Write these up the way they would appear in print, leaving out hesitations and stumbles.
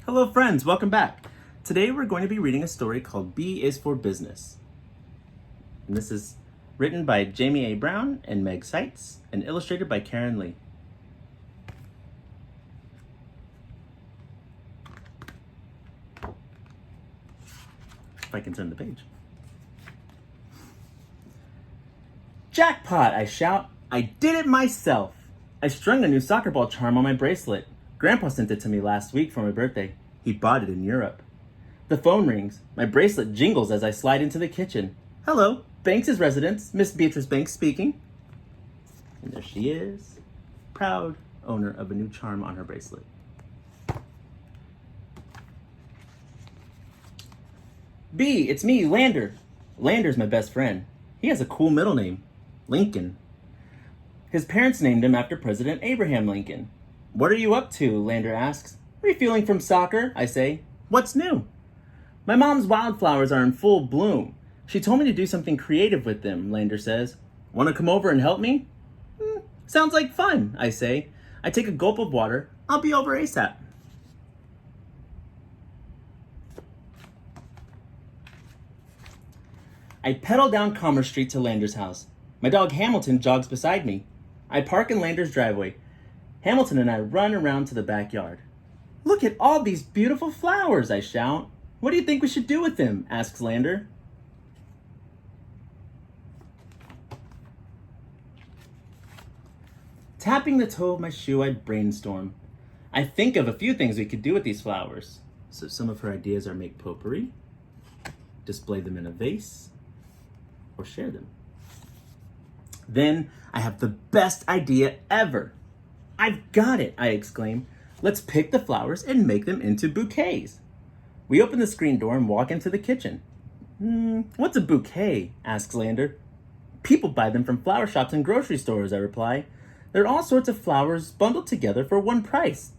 Hello friends, welcome back. Today we're going to be reading a story called B is for Business. And this is written by Jamie A. Brown and Meg Seitz and illustrated by Kathryn Lee. If I can turn the page. Jackpot, I shout. I did it myself. I strung a new soccer ball charm on my bracelet. Grandpa sent it to me last week for my birthday. He bought it in Europe. The phone rings. My bracelet jingles as I slide into the kitchen. Hello, Banks' residence. Miss Beatrice Banks speaking. And there she is, proud owner of a new charm on her bracelet. B, it's me, Lander. Lander's my best friend. He has a cool middle name, Lincoln. His parents named him after President Abraham Lincoln. What are you up to? Lander asks. Refueling from soccer, I say. What's new? My mom's wildflowers are in full bloom. She told me to do something creative with them, Lander says. Want to come over and help me? Sounds like fun, I say. I take a gulp of water. I'll be over ASAP. I pedal down Commerce Street to Lander's house. My dog Hamilton jogs beside me. I park in Lander's driveway. Hamilton and I run around to the backyard. Look at all these beautiful flowers, I shout. What do you think we should do with them? Asks Lander. Tapping the toe of my shoe, I brainstorm. I think of a few things we could do with these flowers. So some of her ideas are make potpourri, display them in a vase, or share them. Then I have the best idea ever. I've got it, I exclaim. Let's pick the flowers and make them into bouquets. We open the screen door and walk into the kitchen. What's a bouquet? Asks Lander. People buy them from flower shops and grocery stores, I reply. There are all sorts of flowers bundled together for one price.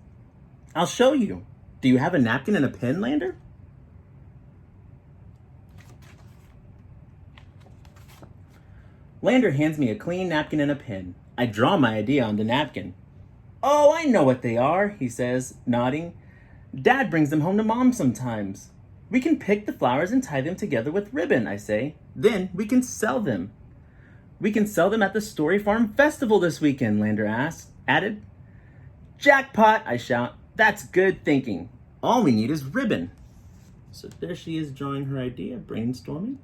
I'll show you. Do you have a napkin and a pen, Lander? Lander hands me a clean napkin and a pen. I draw my idea on the napkin. Oh, I know what they are, he says, nodding. Dad brings them home to Mom sometimes. We can pick the flowers and tie them together with ribbon, I say. Then we can sell them. We can sell them at the Story Farm Festival this weekend, Lander added. Jackpot, I shout. That's good thinking. All we need is ribbon. So there she is drawing her idea, brainstorming.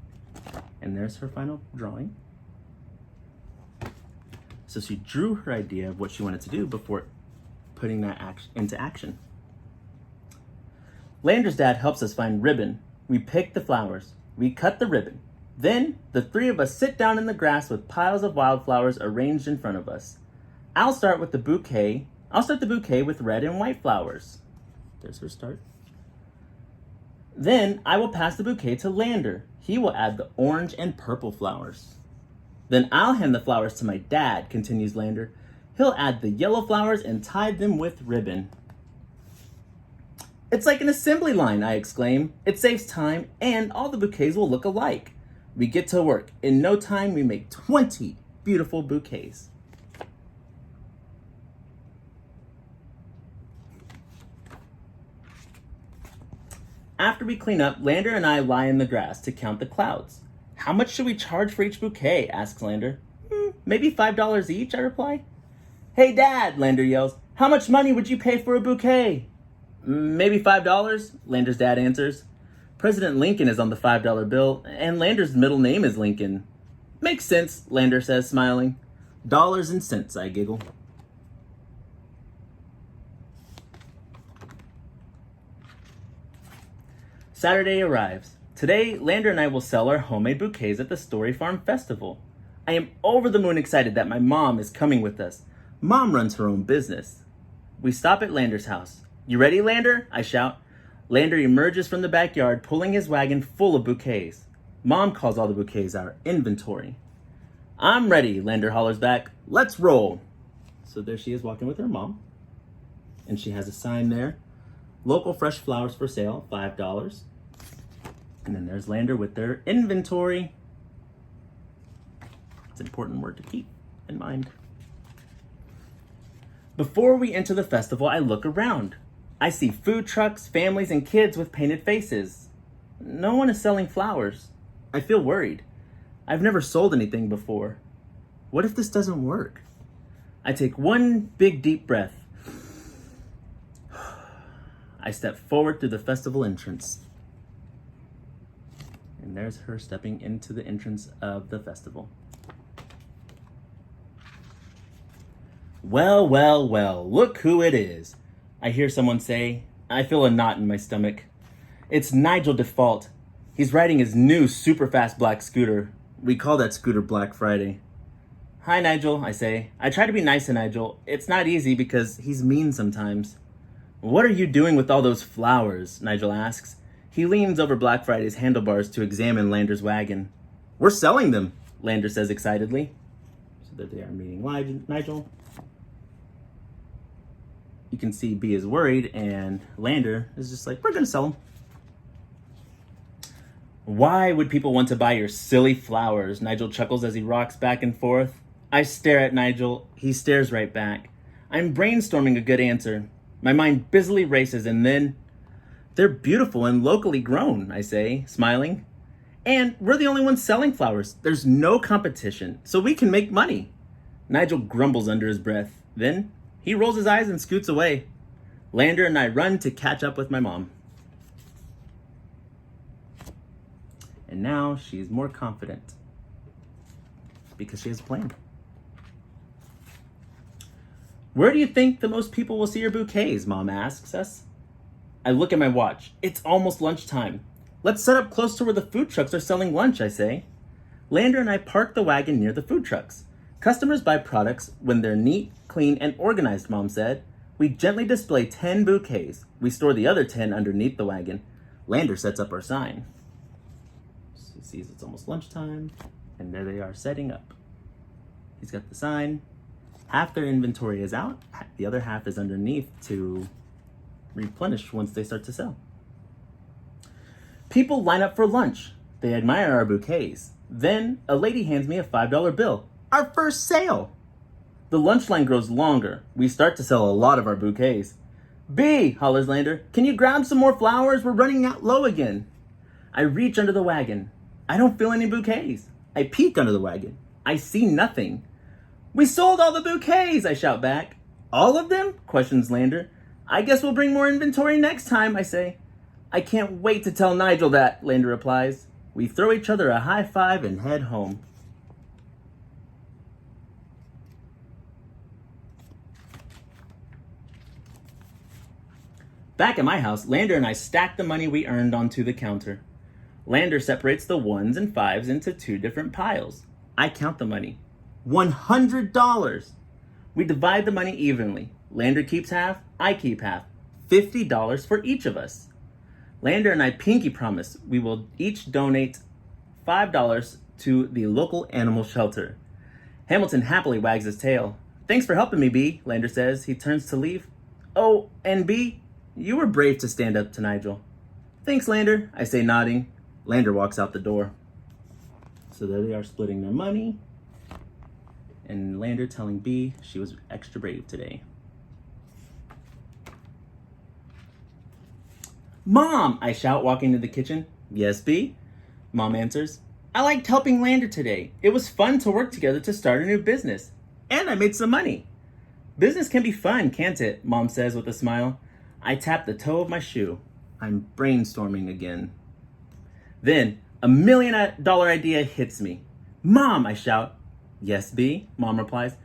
And there's her final drawing. So she drew her idea of what she wanted to do before putting that into action. Lander's dad helps us find ribbon. We pick the flowers. We cut the ribbon. Then the three of us sit down in the grass with piles of wildflowers arranged in front of us. I'll start the bouquet with red and white flowers. There's her start. Then I will pass the bouquet to Lander. He will add the orange and purple flowers. Then I'll hand the flowers to my dad, continues Lander. He'll add the yellow flowers and tie them with ribbon. It's like an assembly line, I exclaim. It saves time and all the bouquets will look alike. We get to work. In no time, we make 20 beautiful bouquets. After we clean up, Lander and I lie in the grass to count the clouds. How much should we charge for each bouquet? Asks Lander. Maybe $5 each, I reply. Hey, Dad, Lander yells. How much money would you pay for a bouquet? Maybe $5, Lander's dad answers. President Lincoln is on the $5 bill, and Lander's middle name is Lincoln. Makes sense, Lander says, smiling. Dollars and cents, I giggle. Saturday arrives. Today, Lander and I will sell our homemade bouquets at the Story Farm Festival. I am over the moon excited that my mom is coming with us. Mom runs her own business. We stop at Lander's house. You ready, Lander? I shout. Lander emerges from the backyard, pulling his wagon full of bouquets. Mom calls all the bouquets our inventory. I'm ready, Lander hollers back. Let's roll. So there she is walking with her mom. And she has a sign there. Local fresh flowers for sale, $5. And then there's Lander with their inventory. It's an important word to keep in mind. Before we enter the festival, I look around. I see food trucks, families, and kids with painted faces. No one is selling flowers. I feel worried. I've never sold anything before. What if this doesn't work? I take one big deep breath. I step forward through the festival entrance. And there's her stepping into the entrance of the festival. Well, well, well, look who it is. I hear someone say. I feel a knot in my stomach. It's Nigel Default. He's riding his new super fast black scooter. We call that scooter Black Friday. Hi, Nigel, I say. I try to be nice to Nigel. It's not easy because he's mean sometimes. What are you doing with all those flowers? Nigel asks. He leans over Black Friday's handlebars to examine Lander's wagon. We're selling them, Lander says excitedly. So that they are meeting Nigel. You can see B is worried and Lander is just like, we're gonna sell them. Why would people want to buy your silly flowers? Nigel chuckles as he rocks back and forth. I stare at Nigel. He stares right back. I'm brainstorming a good answer. My mind busily races and then... They're beautiful and locally grown, I say, smiling. And we're the only ones selling flowers. There's no competition, so we can make money. Nigel grumbles under his breath. Then he rolls his eyes and scoots away. Lander and I run to catch up with my mom. And now she's more confident because she has a plan. Where do you think the most people will see your bouquets? Mom asks us. I look at my watch. It's almost lunchtime. Let's set up close to where the food trucks are selling lunch, I say. Lander and I park the wagon near the food trucks. Customers buy products when they're neat, clean, and organized, Mom said. We gently display 10 bouquets. We store the other 10 underneath the wagon. Lander sets up our sign. He sees it's almost lunchtime, and there they are setting up. He's got the sign. Half their inventory is out. The other half is underneath to replenish once they start to sell. People line up for lunch. They admire our bouquets. Then a lady hands me a $5 bill. Our first sale! The lunch line grows longer. We start to sell a lot of our bouquets. B, hollers Lander, can you grab some more flowers? We're running out low again. I reach under the wagon. I don't feel any bouquets. I peek under the wagon. I see nothing. We sold all the bouquets, I shout back. All of them? Questions Lander. I guess we'll bring more inventory next time, I say. I can't wait to tell Nigel that, Lander replies. We throw each other a high five and head home. Back at my house, Lander and I stack the money we earned onto the counter. Lander separates the ones and fives into two different piles. I count the money. $100! We divide the money evenly. Lander keeps half, I keep half. $50 for each of us. Lander and I pinky promise we will each donate $5 to the local animal shelter. Hamilton happily wags his tail. Thanks for helping me, B, Lander says. He turns to leave. Oh, and B, you were brave to stand up to Nigel. Thanks, Lander, I say, nodding. Lander walks out the door. So there they are splitting their money. And Lander telling B she was extra brave today. Mom, I shout, walking into the kitchen. Yes, B? Mom answers. I liked helping Lander today. It was fun to work together to start a new business. And I made some money. Business can be fun, can't it? Mom says with a smile. I tap the toe of my shoe. I'm brainstorming again. Then, a $1 million idea hits me. Mom, I shout. Yes, B, Mom replies.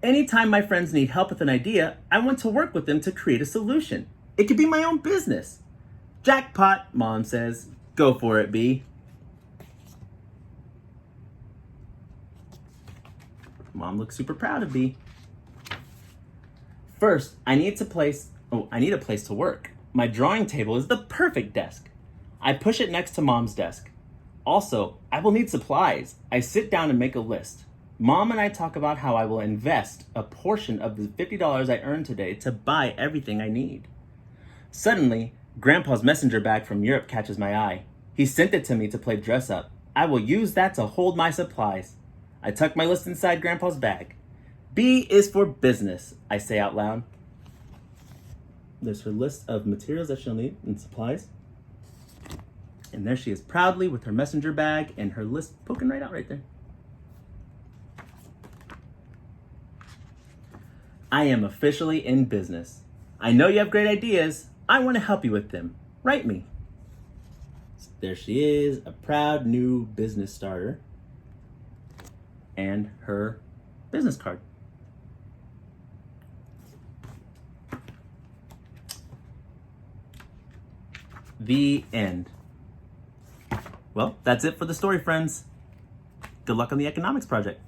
Anytime my friends need help with an idea, I want to work with them to create a solution. It could be my own business. Jackpot, Mom says. Go for it, B. Mom looks super proud of B. First, I need a place to work. My drawing table is the perfect desk. I push it next to Mom's desk. Also, I will need supplies. I sit down and make a list. Mom and I talk about how I will invest a portion of the $50 I earned today to buy everything I need. Suddenly, Grandpa's messenger bag from Europe catches my eye. He sent it to me to play dress up. I will use that to hold my supplies. I tuck my list inside Grandpa's bag. B is for business, I say out loud. there's her list of materials that she'll need and supplies. And there she is proudly with her messenger bag and her list poking right out right there. I am officially in business. I know you have great ideas. I want to help you with them. Write me. So there she is, a proud new business starter. And her business card. The end. Well, that's it for the story, friends. Good luck on the economics project.